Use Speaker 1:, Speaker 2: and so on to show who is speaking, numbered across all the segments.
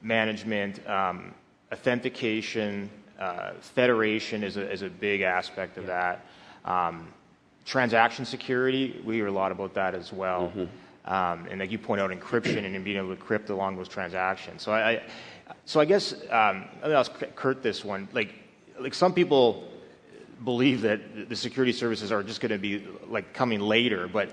Speaker 1: management, authentication, federation is a big aspect of that. Transaction security, we hear a lot about that as well. And like you point out, encryption and being able to encrypt along those transactions. So I guess I'll ask Curt this one. Like some people believe that the security services are just going to be like coming later, but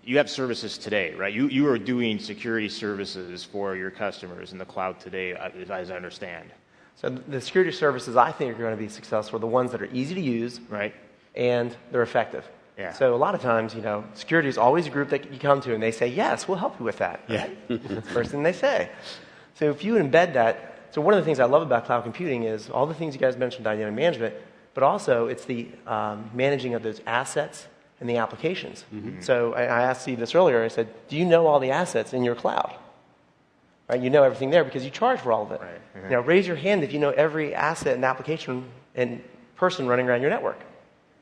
Speaker 1: you have services today, right? You are doing security services for your customers in the cloud today, as I understand.
Speaker 2: So the security services I think are going to be successful are the ones that are easy to use,
Speaker 1: right,
Speaker 2: and they're effective.
Speaker 1: Yeah.
Speaker 2: So a lot of times, security is always a group that you come to and they say, yes, we'll help you with that.
Speaker 1: Yeah.
Speaker 2: Right? That's the first thing they say. So if you embed that, so one of the things I love about cloud computing is all the things you guys mentioned, identity management, but also it's the managing of those assets and the applications. So I asked Steve this earlier. I said, do you know all the assets in your cloud? Right? You know everything there because you charge for all of it.
Speaker 1: Right.
Speaker 2: Raise your hand if you know every asset and application and person running around your network.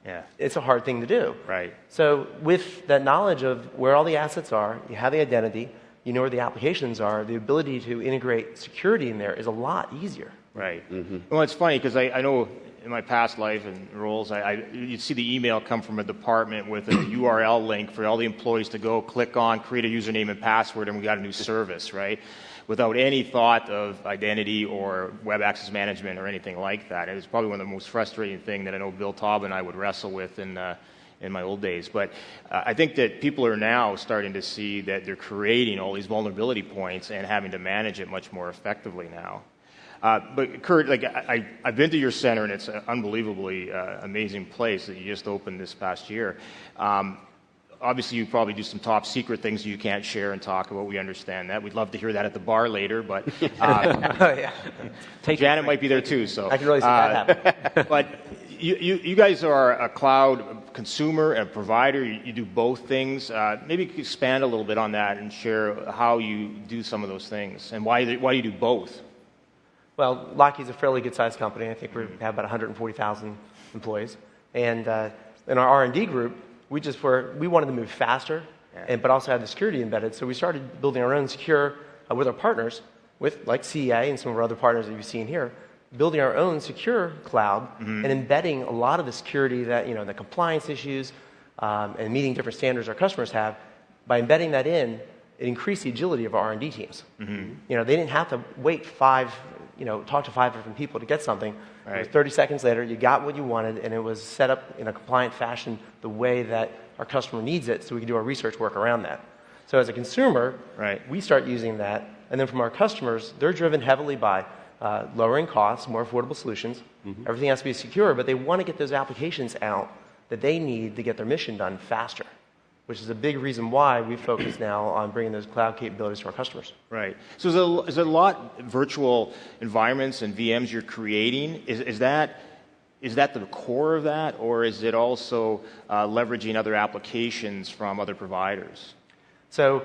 Speaker 1: Yeah.
Speaker 2: It's a hard thing to do.
Speaker 1: Right.
Speaker 2: So with that knowledge of where all the assets are, you have the identity, you know where the applications are, the ability to integrate security in there is a lot easier.
Speaker 1: Right. Well, it's funny because I know in my past life and roles, you'd see the email come from a department with a URL link for all the employees to go click on, create a username and password, and we got a new service, right? Without any thought of identity or web access management or anything like that. It was probably one of the most frustrating things that I know Bill Taub and I would wrestle with in my old days. But I think that people are now starting to see that they're creating all these vulnerability points and having to manage it much more effectively now. But Curt, like I've been to your center, and it's an unbelievably amazing place that you just opened this past year. Obviously, you probably do some top secret things you can't share and talk about. We understand that. We'd love to hear that at the bar later, but Janet might be there too. So
Speaker 2: I can really see that happen.
Speaker 1: But you guys are a cloud consumer and provider. You do both things. Maybe you could expand a little bit on that and share how you do some of those things and why you do both.
Speaker 2: Well, Lockheed's a fairly good-sized company. I think we have about 140,000 employees. And in our R&D group, we wanted to move faster, but also have the security embedded. So we started building our own secure with our partners, with like CEA and some of our other partners that you've seen here, building our own secure cloud and embedding a lot of the security that, the compliance issues and meeting different standards our customers have. By embedding that in, it increased the agility of our R&D teams. They didn't have to wait talk to 5 different people to get something.
Speaker 1: Right.
Speaker 2: 30 seconds later, you got what you wanted, and it was set up in a compliant fashion the way that our customer needs it, so we can do our research work around that. So as a consumer, we start using that, and then from our customers, they're driven heavily by lowering costs, more affordable solutions. Everything has to be secure, but they want to get those applications out that they need to get their mission done faster, which is a big reason why we focus now on bringing those cloud capabilities to our customers. Right.
Speaker 1: So is there a lot of virtual environments and VMs you're creating? Is that the core of that, or is it also leveraging other applications from other providers?
Speaker 2: So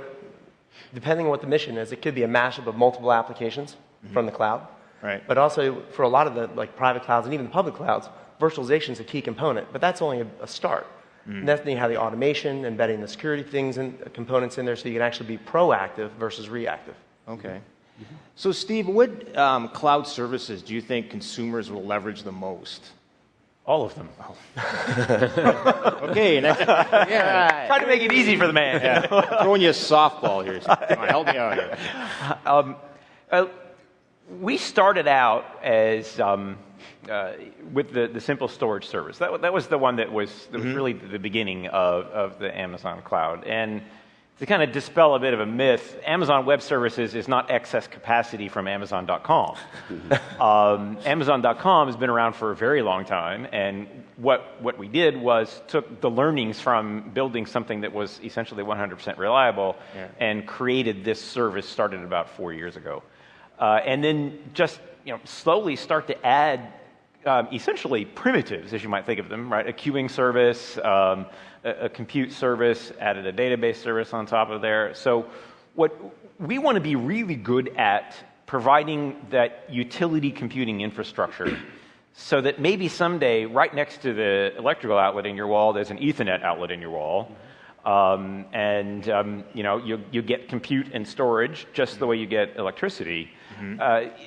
Speaker 2: depending on what the mission is, it could be a mashup of multiple applications from the cloud.
Speaker 1: Right.
Speaker 2: But also for a lot of the private clouds and even the public clouds, virtualization is a key component, but that's only a start. And that's then you have the automation, embedding the security things and components in there so you can actually be proactive versus reactive.
Speaker 1: Okay. So Steve, what cloud services do you think consumers will leverage the most?
Speaker 3: All of them.
Speaker 1: Oh. Okay. Next. Yeah.
Speaker 3: Trying to make it easy for the man.
Speaker 1: Yeah. Throwing you a softball here. Come on, help me out here.
Speaker 3: We started out as with the simple storage service. That was the one that was really the beginning of the Amazon cloud. And to kind of dispel a bit of a myth, Amazon Web Services is not excess capacity from Amazon.com. Amazon.com has been around for a very long time, and what we did was took the learnings from building something that was essentially 100% reliable and created this service, started about 4 years ago. And then just slowly start to add essentially primitives, as you might think of them, right? A queuing service, a compute service, added a database service on top of there. So what we want to be really good at providing that utility computing infrastructure so that maybe someday right next to the electrical outlet in your wall, there's an Ethernet outlet in your wall. You get compute and storage just the way you get electricity.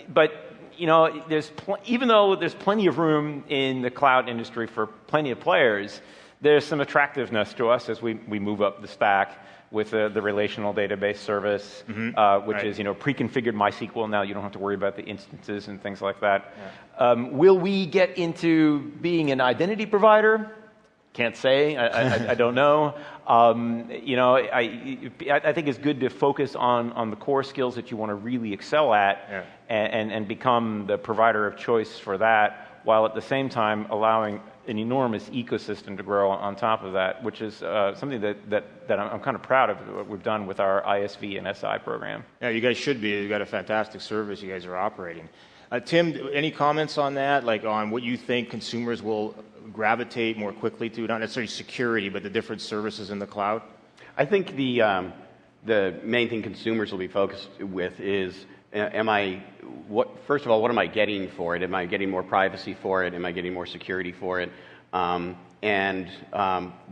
Speaker 3: But even though there's plenty of room in the cloud industry for plenty of players, there's some attractiveness to us as we move up the stack with the relational database service, which is pre-configured MySQL. Now you don't have to worry about the instances and things like that. Yeah. Will we get into being an identity provider? Can't say. I don't know. I think it's good to focus on the core skills that you want to really excel at, and become the provider of choice for that, while at the same time allowing an enormous ecosystem to grow on top of that, which is something that I'm kind of proud of what we've done with our ISV and SI program. Yeah, you guys should be. You've got a fantastic service you guys are operating. Tim, any comments on that, like on what you think consumers will gravitate more quickly to, not necessarily security, but the different services in the cloud?
Speaker 4: I think the main thing consumers will be focused with is, first of all, what am I getting for it? Am I getting more privacy for it? Am I getting more security for it? And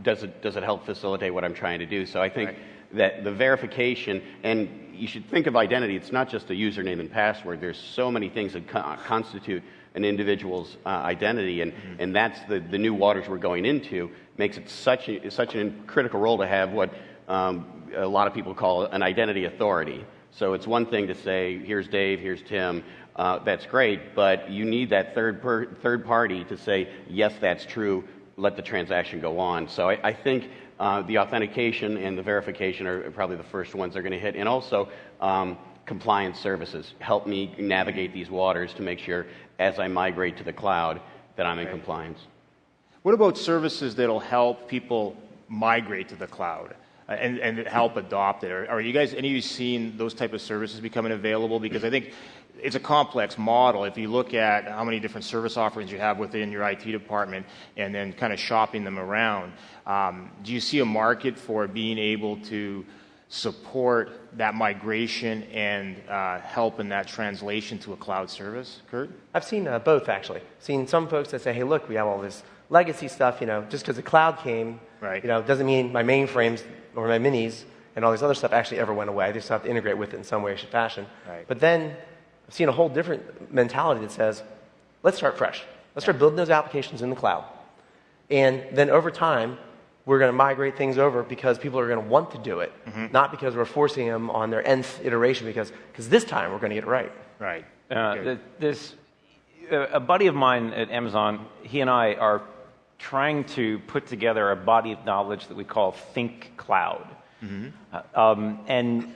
Speaker 4: does it help facilitate what I'm trying to do? So I think that the verification, and you should think of identity, it's not just a username and password. There's so many things that constitute an individual's identity, and that's the new waters we're going into. Makes it such a critical role to have what a lot of people call an identity authority. So it's one thing to say, here's Dave, here's Tim, that's great, but you need that third party to say, yes, that's true, let the transaction go on. So I think the authentication and the verification are probably the first ones they're going to hit, and also compliance services. Help me navigate these waters to make sure as I migrate to the cloud that I'm in compliance.
Speaker 1: What about services that'll help people migrate to the cloud and help adopt it? Are you guys, any of you seen those type of services becoming available? Because I think it's a complex model. If you look at how many different service offerings you have within your IT department and then kind of shopping them around, do you see a market for being able to support that migration and help in that translation to a cloud service? Curt?
Speaker 2: I've seen both, actually. Seen some folks that say, hey, look, we have all this legacy stuff, just because the cloud came, doesn't mean my mainframes or my minis and all this other stuff actually ever went away. They still have to integrate with it in some way, shape, fashion. Right. But then I've seen a whole different mentality that says, let's start fresh. Let's start building those applications in the cloud. And then over time, we're going to migrate things over because people are going to want to do it, not because we're forcing them on their nth iteration, because this time we're going to get it right.
Speaker 1: Right.
Speaker 3: There's a buddy of mine at Amazon, he and I are trying to put together a body of knowledge that we call Think Cloud. And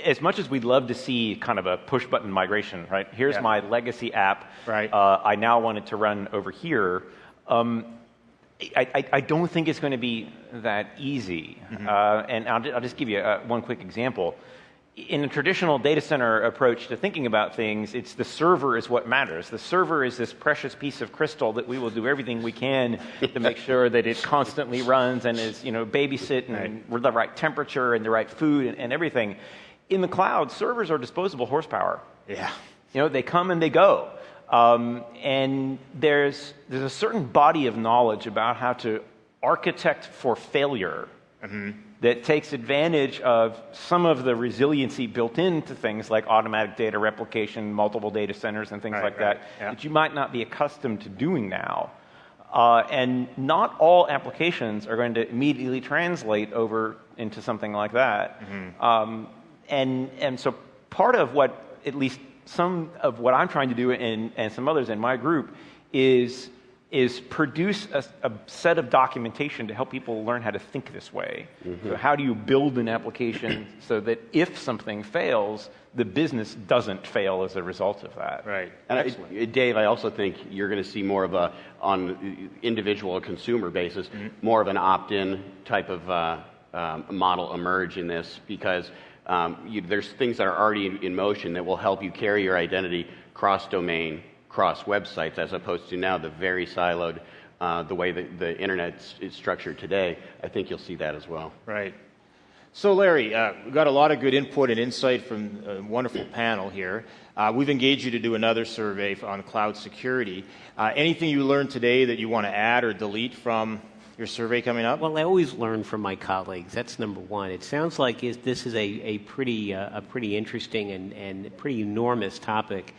Speaker 3: as much as we'd love to see kind of a push-button migration, right? Here's my legacy app. Right. I now want it to run over here. I don't think it's going to be that easy. And I'll just give you one quick example. In a traditional data center approach to thinking about things, it's the server is what matters. The server is this precious piece of crystal that we will do everything we can to make sure that it constantly runs and is, babysit and the right temperature and the right food and everything. In the cloud, servers are disposable horsepower. Yeah. They come and they go. And there's a certain body of knowledge about how to architect for failure that takes advantage of some of the resiliency built into things like automatic data replication, multiple data centers, and things like that that you might not be accustomed to doing now. And not all applications are going to immediately translate over into something like that. And so part of what, at least some of what I'm trying to do and some others in my group is produce a set of documentation to help people learn how to think this way. So how do you build an application so that if something fails, the business doesn't fail as a result of that? Right.
Speaker 4: And Dave, I also think you're going to see more of on individual or consumer basis, more of an opt-in type of model emerge in this, because there's things that are already in motion that will help you carry your identity cross-domain, cross-websites, as opposed to now the very siloed, the way that the internet is structured today. I think you'll see that as well.
Speaker 1: Right. So Larry, we got a lot of good input and insight from a wonderful panel here. We've engaged you to do another survey on cloud security. Anything you learned today that you want to add or delete from your survey coming up?
Speaker 5: Well, I always learn from my colleagues. That's number one. It sounds like this is a pretty interesting and pretty enormous topic.